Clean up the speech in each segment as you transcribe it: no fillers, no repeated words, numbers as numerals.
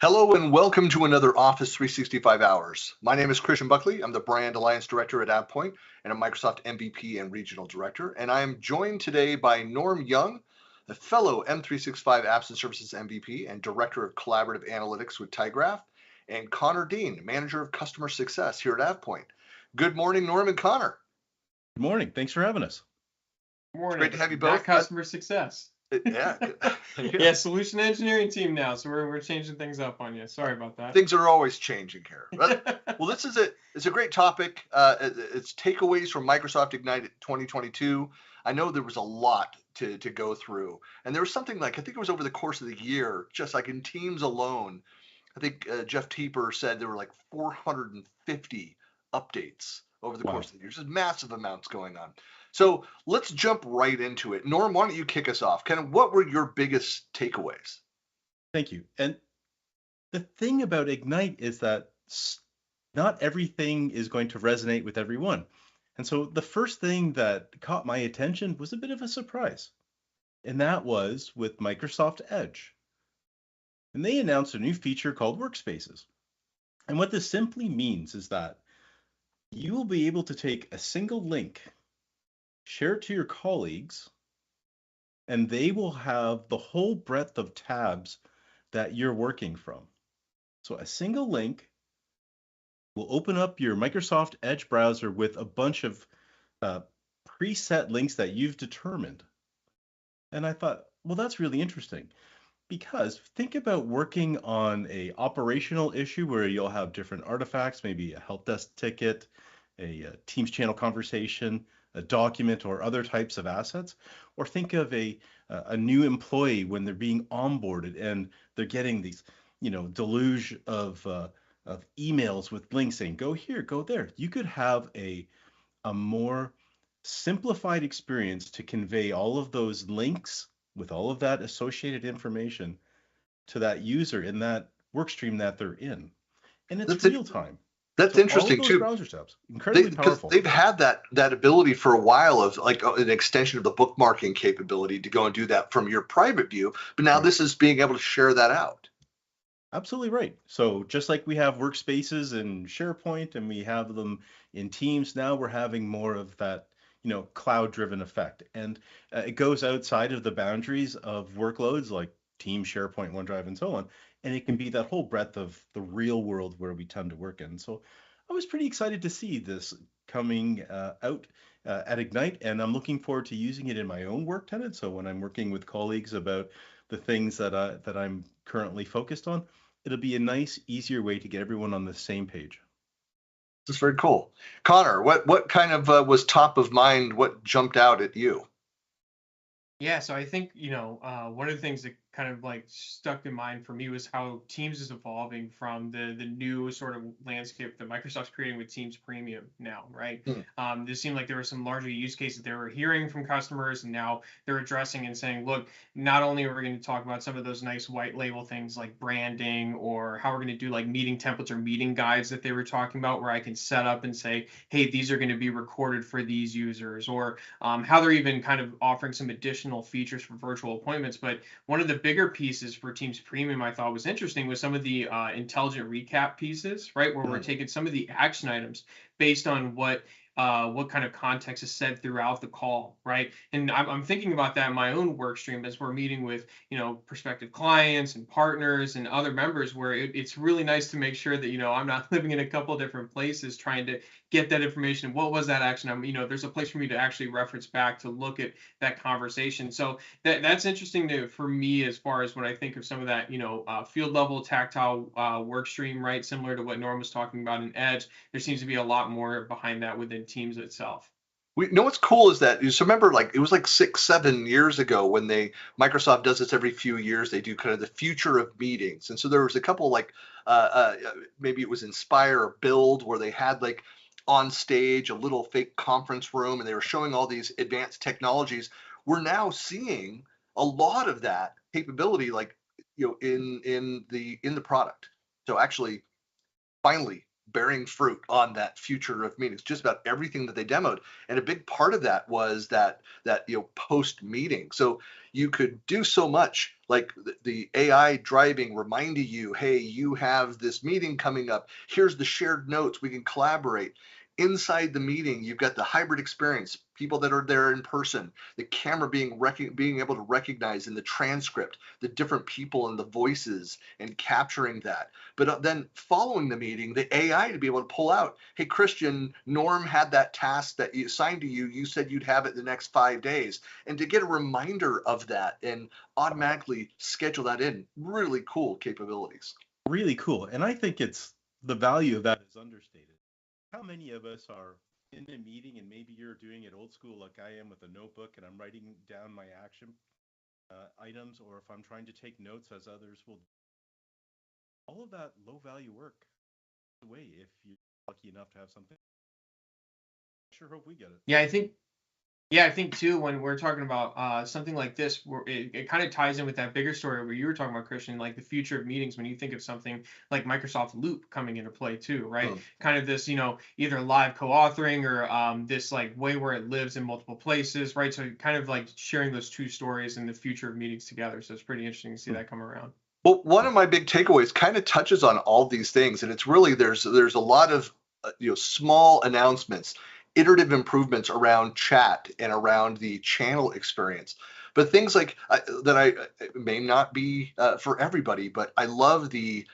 Hello and welcome to another Office 365 Hours. My name is Christian Buckley. I'm the Brand Alliance Director at AvePoint and a Microsoft MVP and Regional Director. And I am joined today by Norm Young, a fellow M365 Apps and Services MVP and Director of Collaborative Analytics with tyGraph, and Conor Dean, Manager of Customer Success here at AvePoint. Good morning, Norm and Conor. Good morning. Thanks for having us. It's great to have you both. Not customer success. Yeah. Yeah, solution engineering team now, so we're changing things up on you. Sorry about that. Things are always changing here. Well, it's a great topic. It's takeaways from Microsoft Ignite 2022. I know there was a lot to go through, and there was something like, I think it was over the course of the year, just like in Teams alone, I think Jeff Teeper said there were like 450 updates over the course of the year. Just massive amounts going on. So let's jump right into it. Norm, why don't you kick us off? Kind of what were your biggest takeaways? Thank you. And the thing about Ignite is that not everything is going to resonate with everyone. And so the first thing that caught my attention was a bit of a surprise. And that was with Microsoft Edge. And they announced a new feature called Workspaces. And what this simply means is that you will be able to take a single link, share it to your colleagues, and they will have the whole breadth of tabs that you're working from. So a single link will open up your Microsoft Edge browser with a bunch of preset links that you've determined. And I thought, well, that's really interesting, because think about working on a operational issue where you'll have different artifacts, maybe a help desk ticket, a Teams channel conversation, a document, or other types of assets. Or think of a new employee when they're being onboarded and they're getting these, deluge of emails with links saying, go here, go there. You could have a more simplified experience to convey all of those links with all of that associated information to that user in that work stream that they're in. And it's real time. That's So interesting all of those too. browser tabs, incredibly powerful. They've had that ability for a while of like an extension of the bookmarking capability to go and do that from your private view. But now this is being able to share that out. Absolutely right. So just like we have workspaces in SharePoint and we have them in Teams, now we're having more of that, cloud-driven effect. And it goes outside of the boundaries of workloads like Teams, SharePoint, OneDrive, and so on. And it can be that whole breadth of the real world where we tend to work in. So I was pretty excited to see this coming out at Ignite, and I'm looking forward to using it in my own work tenant. So when I'm working with colleagues about the things that I'm currently focused on, it'll be a nice, easier way to get everyone on the same page. That's very cool. Conor, what kind of was top of mind? What jumped out at you? Yeah, so I think, one of the things that kind of like stuck in mind for me was how Teams is evolving from the new sort of landscape that Microsoft's creating with Teams Premium now, right? This seemed like there were some larger use cases they were hearing from customers, and now they're addressing and saying, look, not only are we going to talk about some of those nice white label things like branding, or how we're going to do like meeting templates or meeting guides that they were talking about, where I can set up and say, hey, these are going to be recorded for these users, or how they're even kind of offering some additional features for virtual appointments. But one of the bigger pieces for Teams Premium I thought was interesting was some of the intelligent recap pieces, right? Where we're taking some of the action items based on what kind of context is said throughout the call, right? And I'm thinking about that in my own work stream as we're meeting with, prospective clients and partners and other members, where it's really nice to make sure that, I'm not living in a couple different places trying to get that information. What was that action? There's a place for me to actually reference back to look at that conversation. So that's interesting for me, as far as when I think of some of that, field level tactile work stream, right? Similar to what Norm was talking about in Edge, there seems to be a lot more behind that within Teams itself. We know what's cool is that, so remember, like it was like 6-7 years ago when Microsoft does this every few years. They do kind of the future of meetings, and so there was a couple like maybe it was Inspire or Build, where they had like on stage a little fake conference room, and they were showing all these advanced technologies. We're now seeing a lot of that capability, like in the product. So actually, finally, bearing fruit on that future of meetings, just about everything that they demoed. And a big part of that was that post meeting. So you could do so much, like the AI driving, reminding you, hey, you have this meeting coming up. Here's the shared notes. We can collaborate. Inside the meeting, you've got the hybrid experience, people that are there in person, the camera being able to recognize in the transcript the different people and the voices and capturing that. But then following the meeting, the AI to be able to pull out, hey, Christian, Norm had that task that you assigned to you. You said you'd have it the next 5 days. And to get a reminder of that and automatically schedule that in, really cool capabilities. Really cool. And I think it's the value of that is understated. How many of us are in a meeting and maybe you're doing it old school like I am with a notebook and I'm writing down my action items, or if I'm trying to take notes as others will. All of that low value work away if you're lucky enough to have something. Sure hope we get it. Yeah, I think too, when we're talking about something like this, it kind of ties in with that bigger story where you were talking about, Christian, like the future of meetings. When you think of something like Microsoft Loop coming into play too, right? Kind of this, either live co-authoring or this like way where it lives in multiple places, right? So kind of like sharing those two stories and the future of meetings together. So it's pretty interesting to see that come around. Well, one of my big takeaways kind of touches on all these things, and it's really there's a lot of small announcements, iterative improvements around chat and around the channel experience. But things like that I may not be for everybody, but I love the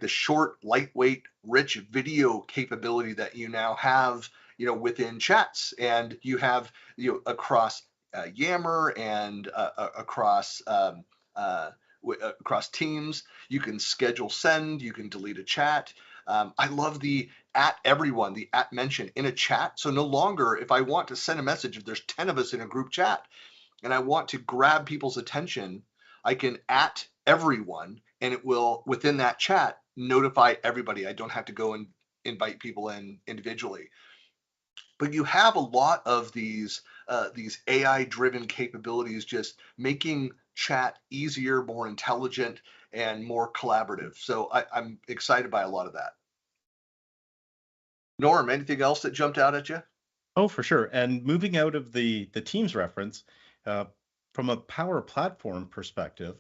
short, lightweight, rich video capability that you now have within chats, and you have across Yammer and across teams. You can schedule send, you can delete a chat. I love the at everyone, the at mention in a chat. So no longer, if I want to send a message, if there's 10 of us in a group chat and I want to grab people's attention, I can at everyone and it will, within that chat, notify everybody. I don't have to go and invite people in individually. But you have a lot of these AI-driven capabilities just making chat easier, more intelligent, and more collaborative. So I'm excited by a lot of that. Norm, anything else that jumped out at you? Oh, for sure. And moving out of the Teams reference, from a Power Platform perspective,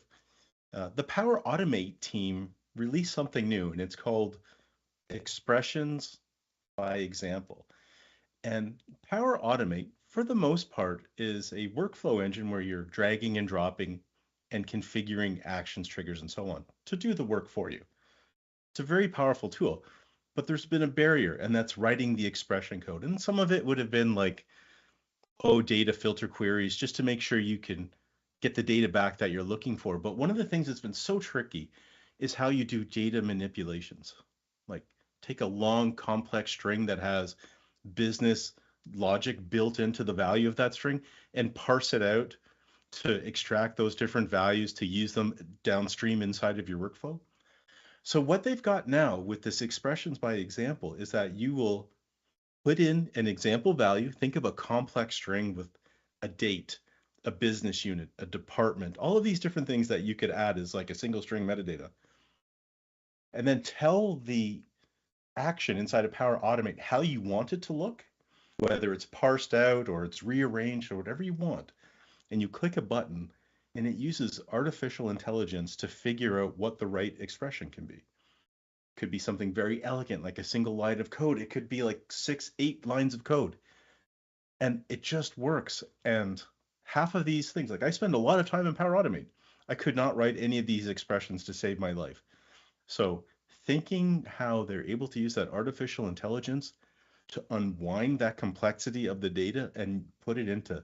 the Power Automate team released something new, and it's called Expressions by Example. And Power Automate, for the most part, is a workflow engine where you're dragging and dropping and configuring actions, triggers, and so on to do the work for you. It's a very powerful tool, but there's been a barrier, and that's writing the expression code. And some of it would have been like, data filter queries just to make sure you can get the data back that you're looking for. But one of the things that's been so tricky is how you do data manipulations. Like take a long, complex string that has business logic built into the value of that string and parse it out to extract those different values to use them downstream inside of your workflow. So what they've got now with this expressions by example is that you will put in an example value. Think of a complex string with a date, a business unit, a department, all of these different things that you could add as like a single string metadata. And then tell the action inside of Power Automate how you want it to look, whether it's parsed out or it's rearranged or whatever you want. And you click a button and it uses artificial intelligence to figure out what the right expression can be. Could be something very elegant, like a single line of code. It could be like 6-8 lines of code. And it just works. And half of these things, like I spend a lot of time in Power Automate. I could not write any of these expressions to save my life. So thinking how they're able to use that artificial intelligence to unwind that complexity of the data and put it into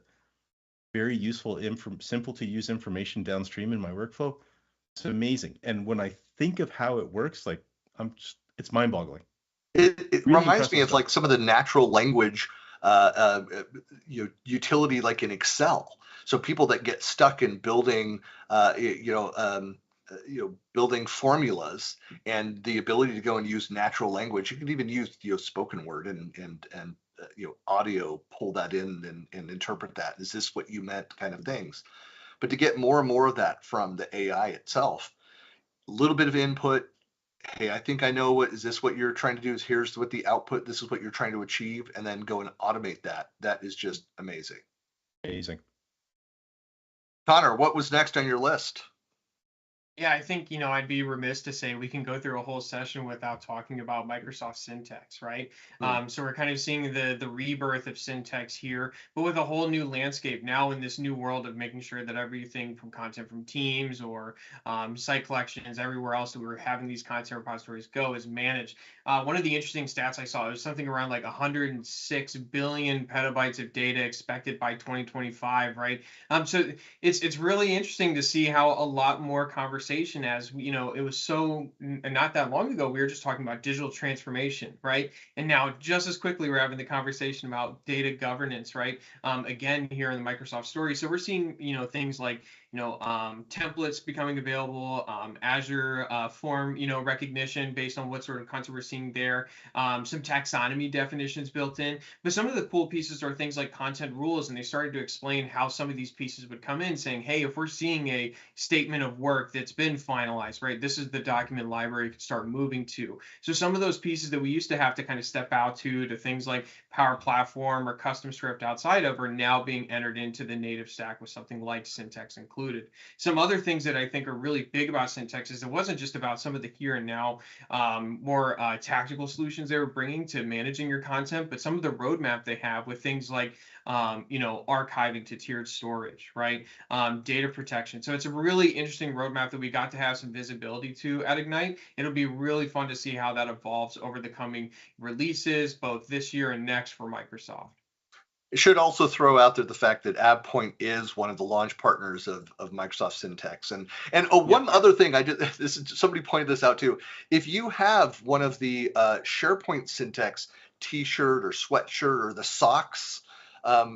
very useful, simple to use information downstream in my workflow, it's amazing. And when I think of how it works, like it's mind-boggling. It really reminds me of like some of the natural language utility like in Excel. So people that get stuck in building building formulas and the ability to go and use natural language. You can even use spoken word and audio, pull that in and interpret that. Is this what you meant, kind of things. But to get more and more of that from the AI itself, a little bit of input, hey, I think I know is this what you're trying to do? Is here's what the output, this is what you're trying to achieve, and then go and automate that. That is just amazing. Amazing. Connor, what was next on your list? Yeah, I think, I'd be remiss to say we can go through a whole session without talking about Microsoft Syntax, right? Hmm. So we're kind of seeing the rebirth of Syntax here, but with a whole new landscape now in this new world of making sure that everything from content from Teams or site collections, everywhere else that we're having these content repositories go is managed. One of the interesting stats I saw was something around like 106 billion petabytes of data expected by 2025, right? So it's really interesting to see how a lot more conversation, as it was so not that long ago we were just talking about digital transformation, right? And now just as quickly we're having the conversation about data governance, right? Again, here in the Microsoft story. So we're seeing things like templates becoming available, Azure form recognition based on what sort of content we're seeing there, some taxonomy definitions built in. But some of the cool pieces are things like content rules, and they started to explain how some of these pieces would come in, saying, hey, if we're seeing a statement of work that's been finalized, right, this is the document library you can start moving to. So some of those pieces that we used to have to kind of step out to things like Power Platform or custom script outside of are now being entered into the native stack with something like Syntax included. Some other things that I think are really big about Syntax is it wasn't just about some of the here and now more tactical solutions they were bringing to managing your content, but some of the roadmap they have with things like archiving to tiered storage, right? Data protection. So it's a really interesting roadmap that we got to have some visibility to at Ignite. It'll be really fun to see how that evolves over the coming releases, both this year and next for Microsoft. It should also throw out there the fact that AvePoint is one of the launch partners of Microsoft Syntax. And one other thing I did, this is, somebody pointed this out too. If you have one of the SharePoint Syntax T-shirt or sweatshirt or the socks,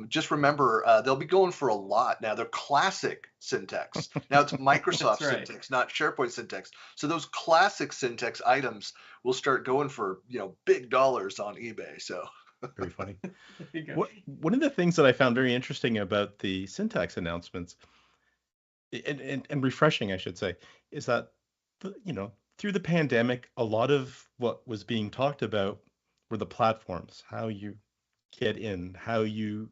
just remember they'll be going for a lot now. They're classic syntax. Now it's Microsoft right. Syntax, not SharePoint Syntax. So those classic syntax items will start going for big dollars on eBay. So. Very funny. One of the things that I found very interesting about the Syntax announcements, and refreshing, I should say, is that, through the pandemic, a lot of what was being talked about were the platforms, how you get in, how you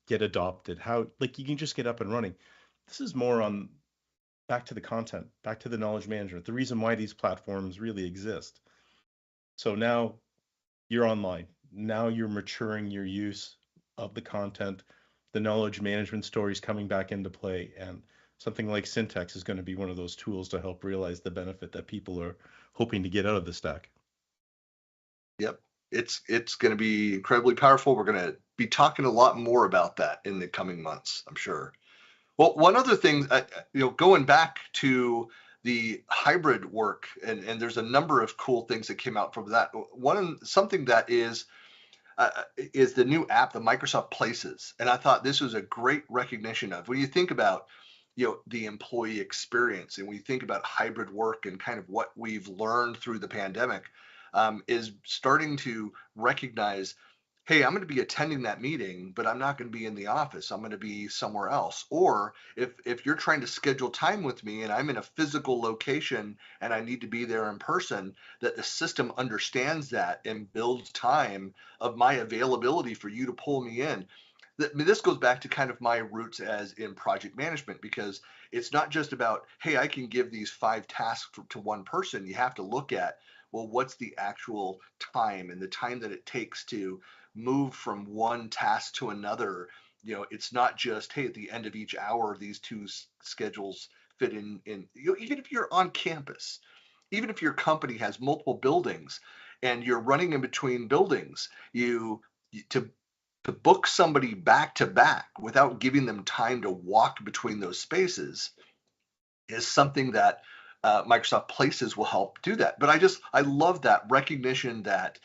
get adopted, how, like, you can just get up and running. This is more on back to the content, back to the knowledge management, the reason why these platforms really exist. So now you're online. Now you're maturing your use of the content. The knowledge management stories coming back into play, and something like Syntax is going to be one of those tools to help realize the benefit that people are hoping to get out of the stack. Yep, it's going to be incredibly powerful. We're going to be talking a lot more about that in the coming months, I'm sure. Well, one other thing, going back to the hybrid work, and there's a number of cool things that came out from that. Something that is the new app, the Microsoft Places, and I thought this was a great recognition of when you think about the employee experience, and we think about hybrid work and kind of what we've learned through the pandemic, is starting to recognize, hey, I'm going to be attending that meeting, but I'm not going to be in the office. I'm going to be somewhere else. Or if you're trying to schedule time with me and I'm in a physical location and I need to be there in person, that the system understands that and builds time of my availability for you to pull me in. This goes back to kind of my roots as in project management, because it's not just about, hey, I can give these 5 tasks to one person. You have to look at, well, what's the actual time and the time that it takes to move from one task to another. It's not just, hey, at the end of each hour, these 2 schedules fit in. Even if you're on campus, even if your company has multiple buildings and you're running in between buildings, to book somebody back to back without giving them time to walk between those spaces is something that Microsoft Places will help do that. But I love that recognition that,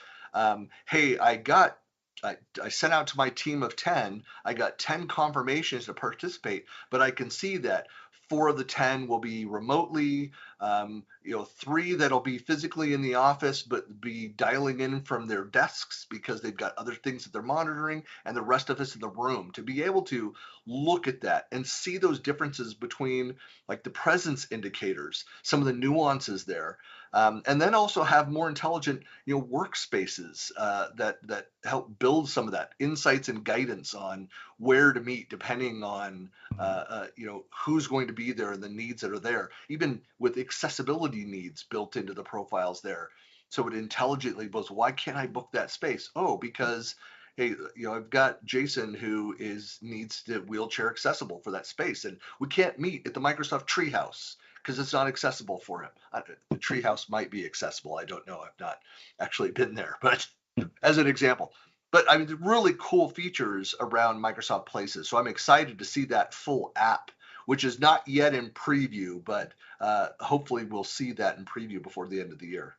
hey, I sent out to my team of 10, I got 10 confirmations to participate, but I can see that 4 of the 10 will be remotely. 3 that'll be physically in the office, but be dialing in from their desks because they've got other things that they're monitoring, and the rest of us in the room to be able to look at that and see those differences between like the presence indicators, some of the nuances there. And then also have more intelligent, workspaces that help build some of that insights and guidance on where to meet, depending on who's going to be there and the needs that are there, even with accessibility needs built into the profiles there. So it intelligently goes, why can't I book that space? Oh, because hey, I've got Jason who needs the wheelchair accessible for that space, and we can't meet at the Microsoft Treehouse because it's not accessible for him. The Treehouse might be accessible. I don't know. I've not actually been there, but as an example. But I mean, really cool features around Microsoft Places. So I'm excited to see that full app, which is not yet in preview, but hopefully we'll see that in preview before the end of the year.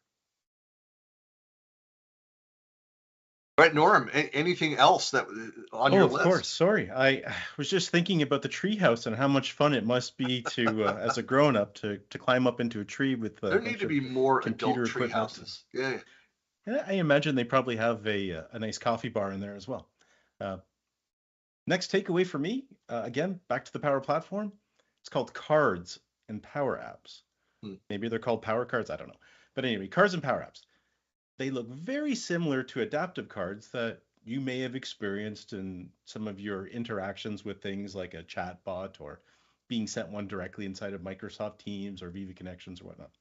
All right, Norm, anything else that on your list? Of course. Sorry. I was just thinking about the treehouse and how much fun it must be to, as a grown-up, to climb up into a tree with there need to be more adult tree houses. Yeah. I imagine they probably have a nice coffee bar in there as well. Next takeaway for me, again, back to the Power Platform. It's called Cards and Power Apps. Maybe they're called Power Cards. I don't know. But anyway, Cards and Power Apps. They look very similar to adaptive cards that you may have experienced in some of your interactions with things like a chat bot or being sent one directly inside of Microsoft Teams or Viva Connections or whatnot.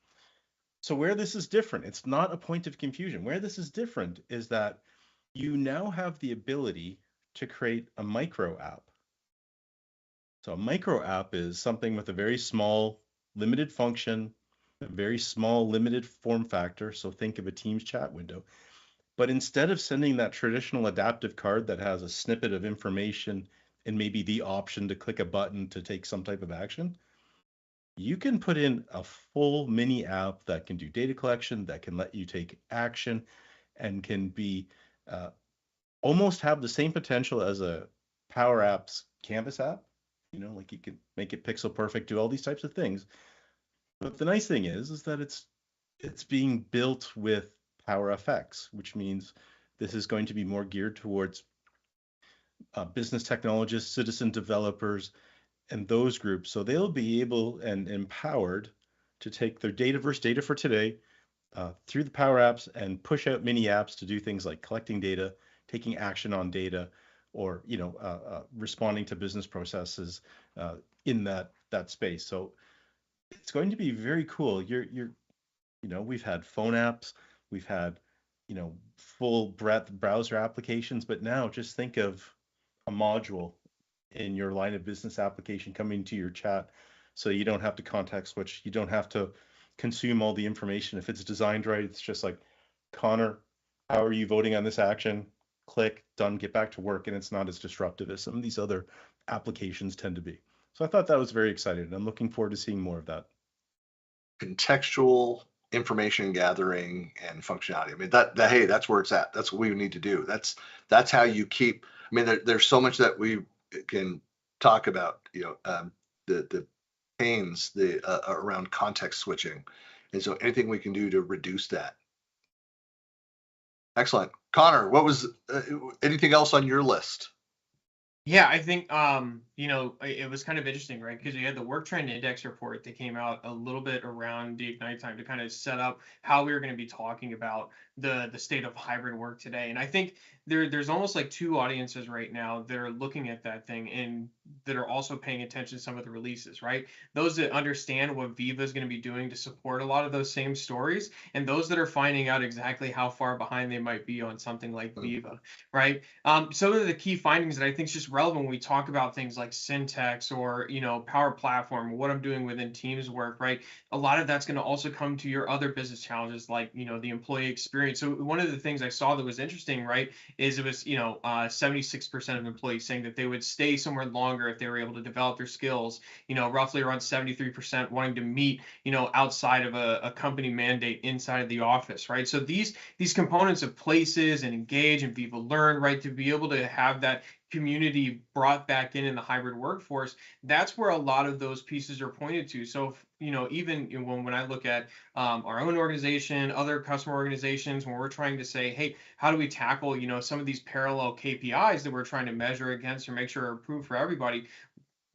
So where this is different, it's not a point of confusion. Where this is different is that you now have the ability to create a micro app. So a micro app is something with a very small, limited function, a very small, limited form factor. So think of a Teams chat window. But instead of sending that traditional adaptive card that has a snippet of information and maybe the option to click a button to take some type of action, you can put in a full mini app that can do data collection, that can let you take action, and can be almost have the same potential as a Power Apps Canvas app. Like you can make it pixel perfect, do all these types of things. But the nice thing is that it's being built with Power FX, which means this is going to be more geared towards business technologists, citizen developers, and those groups. So they'll be able and empowered to take their Dataverse data for today through the Power Apps and push out mini apps to do things like collecting data, taking action on data, or responding to business processes in that space. So it's going to be very cool. We've had phone apps, we've had full breadth browser applications, but now just think of a module in your line of business application coming to your chat, so you don't have to context switch, you don't have to consume all the information. If it's designed right, it's just like, Connor, how are you voting on this action? Click, done, get back to work, and it's not as disruptive as some of these other applications tend to be. So I thought that was very exciting, and I'm looking forward to seeing more of that. Contextual information gathering and functionality. I mean, hey, that's where it's at. That's what we need to do. That's how you keep. I mean, there's so much that we can talk about. The pains around context switching, and so anything we can do to reduce that. Excellent, Connor. What was anything else on your list? Yeah, I think it was kind of interesting, right? Because you had the work trend index report that came out a little bit around the Ignite time to kind of set up how we were going to be talking about the state of hybrid work today. And I think there's almost like two audiences right now that are looking at that thing and that are also paying attention to some of the releases, right? Those that understand what Viva is going to be doing to support a lot of those same stories, and those that are finding out exactly how far behind they might be on something like Viva, right? Some of the key findings that I think is just relevant when we talk about things like syntax or Power Platform, what I'm doing within Teams work, right? A lot of that's going to also come to your other business challenges like the employee experience. So one of the things I saw that was interesting, right, is it was 76% of employees saying that they would stay somewhere longer if they were able to develop their skills. Roughly around 73% wanting to meet outside of a company mandate inside of the office, right? So these components of Places and Engage and Viva Learn, right, to be able to have that community brought back in the hybrid workforce, that's where a lot of those pieces are pointed to. So, even when I look at our own organization, other customer organizations, when we're trying to say, hey, how do we tackle, some of these parallel KPIs that we're trying to measure against or make sure are approved for everybody,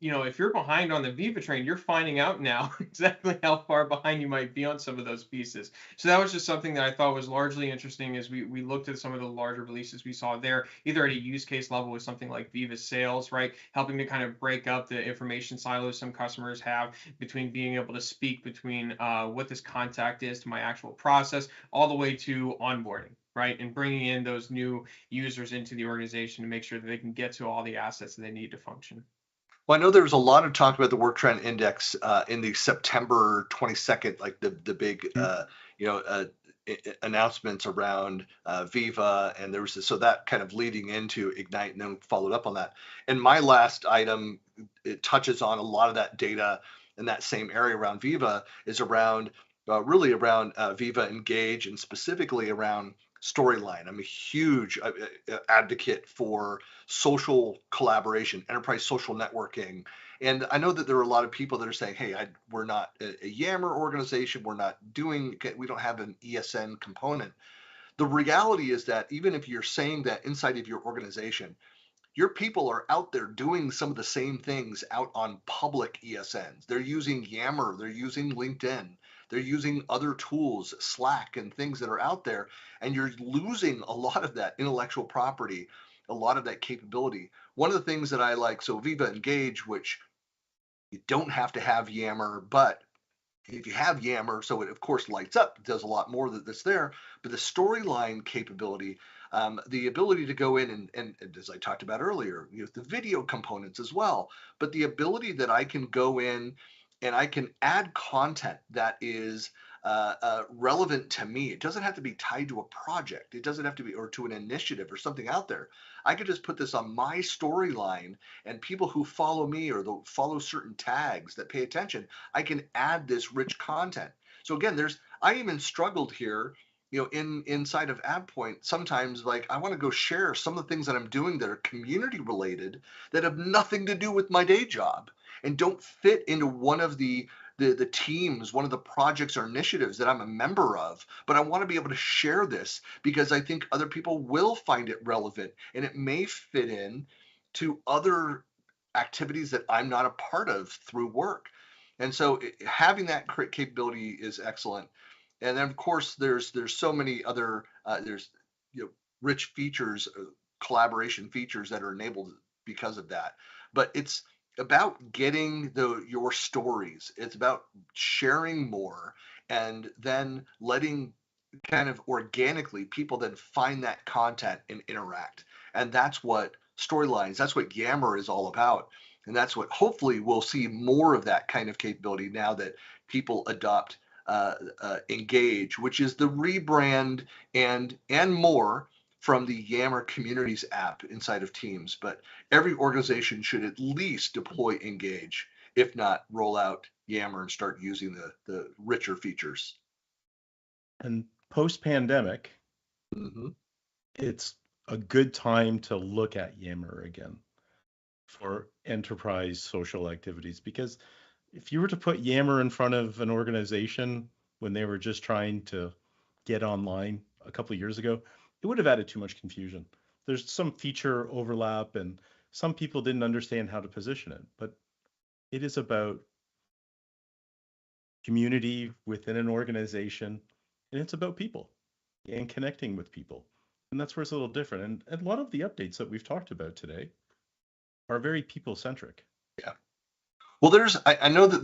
if you're behind on the Viva train, you're finding out now exactly how far behind you might be on some of those pieces. So that was just something that I thought was largely interesting as we looked at some of the larger releases we saw there, either at a use case level with something like Viva Sales, right? Helping to kind of break up the information silos some customers have between being able to speak between what this contact is to my actual process, all the way to onboarding, right? And bringing in those new users into the organization to make sure that they can get to all the assets that they need to function. Well, I know there was a lot of talk about the Work Trend Index in the September 22nd, like the big announcements around Viva, and there was so that kind of leading into Ignite, and then followed up on that. And my last item, it touches on a lot of that data in that same area around Viva, is around really around Viva Engage, and specifically around Storyline. I'm a huge advocate for social collaboration, enterprise social networking. And I know that there are a lot of people that are saying, hey, we're not a Yammer organization. We don't have an ESN component. The reality is that even if you're saying that inside of your organization, your people are out there doing some of the same things out on public ESNs. They're using Yammer, they're using LinkedIn, they're using other tools, Slack, and things that are out there. And you're losing a lot of that intellectual property, a lot of that capability. One of the things that I like, so Viva Engage, which you don't have to have Yammer, but if you have Yammer, so it of course lights up, it does a lot more that's there, but the storyline capability, the ability to go in and as I talked about earlier, the video components as well, but the ability that I can go in and I can add content that is relevant to me. It doesn't have to be tied to a project. It doesn't have to be, or to an initiative or something out there. I could just put this on my storyline, and people who follow me or follow certain tags that pay attention, I can add this rich content. So again, I even struggled here, inside of AvePoint, sometimes like I want to go share some of the things that I'm doing that are community related that have nothing to do with my day job and don't fit into one of the teams, one of the projects or initiatives that I'm a member of, but I want to be able to share this because I think other people will find it relevant and it may fit in to other activities that I'm not a part of through work. And so having that capability is excellent. And then of course there's so many other there's rich features, collaboration features that are enabled because of that. But it's about getting your stories. It's about sharing more and then letting kind of organically people then find that content and interact. And that's what Storylines, that's what Yammer is all about. And that's what hopefully we'll see more of that kind of capability now that people adopt Engage, which is the rebrand and more from the Yammer Communities app inside of Teams. But every organization should at least deploy Engage, if not roll out Yammer and start using the richer features. And post-pandemic, it's a good time to look at Yammer again for enterprise social activities, because if you were to put Yammer in front of an organization when they were just trying to get online a couple of years ago, it would have added too much confusion. There's some feature overlap and some people didn't understand how to position it, but it is about community within an organization, and it's about people and connecting with people. And that's where it's a little different. And a lot of the updates that we've talked about today are very people-centric. Yeah. Well, I know that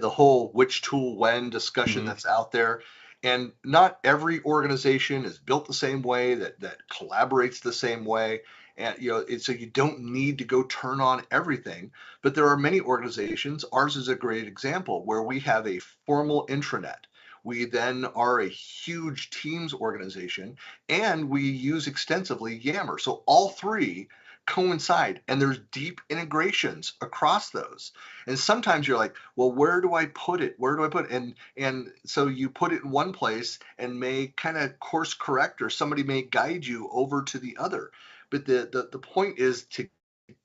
the whole which tool when discussion that's out there, and not every organization is built the same way, that collaborates the same way. And so you don't need to go turn on everything, but there are many organizations. Ours is a great example where we have a formal intranet. We then are a huge Teams organization, and we use extensively Yammer. So all three coincide, and there's deep integrations across those. And sometimes you're like, well, where do I put it? And so you put it in one place and may kind of course correct, or somebody may guide you over to the other. But the point is to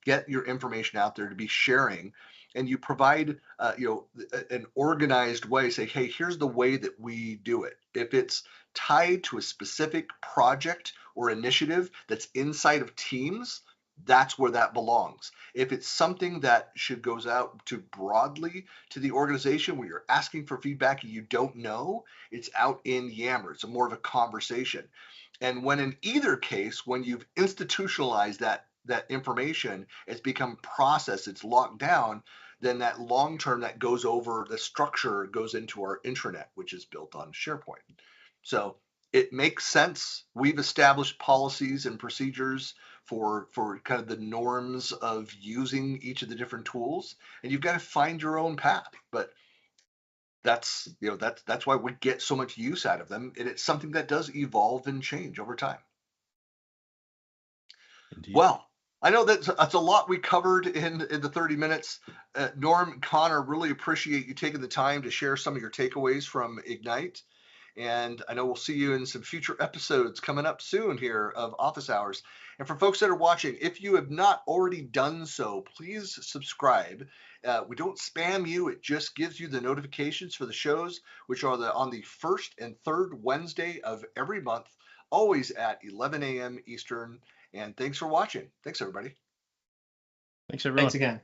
get your information out there, to be sharing, and you provide an organized way. Say, hey, here's the way that we do it. If it's tied to a specific project or initiative that's inside of teams, that's where that belongs. If it's something that goes out to broadly to the organization where you're asking for feedback and you don't know, it's out in Yammer. It's more of a conversation. And when in either case, when you've institutionalized that information, it's become processed, it's locked down, then that long term that goes over, the structure goes into our intranet, which is built on SharePoint. So it makes sense. We've established policies and procedures for kind of the norms of using each of the different tools, and you've got to find your own path. But that's why we get so much use out of them, and it's something that does evolve and change over time. Indeed. Well, I know that's a lot we covered in the 30 minutes. Norm, Connor, really appreciate you taking the time to share some of your takeaways from Ignite. And I know we'll see you in some future episodes coming up soon here of Office Hours. And for folks that are watching, if you have not already done so, please subscribe. We don't spam you. It just gives you the notifications for the shows, which are on the first and third Wednesday of every month, always at 11 a.m. Eastern. And thanks for watching. Thanks, everybody. Thanks, everyone. Thanks again.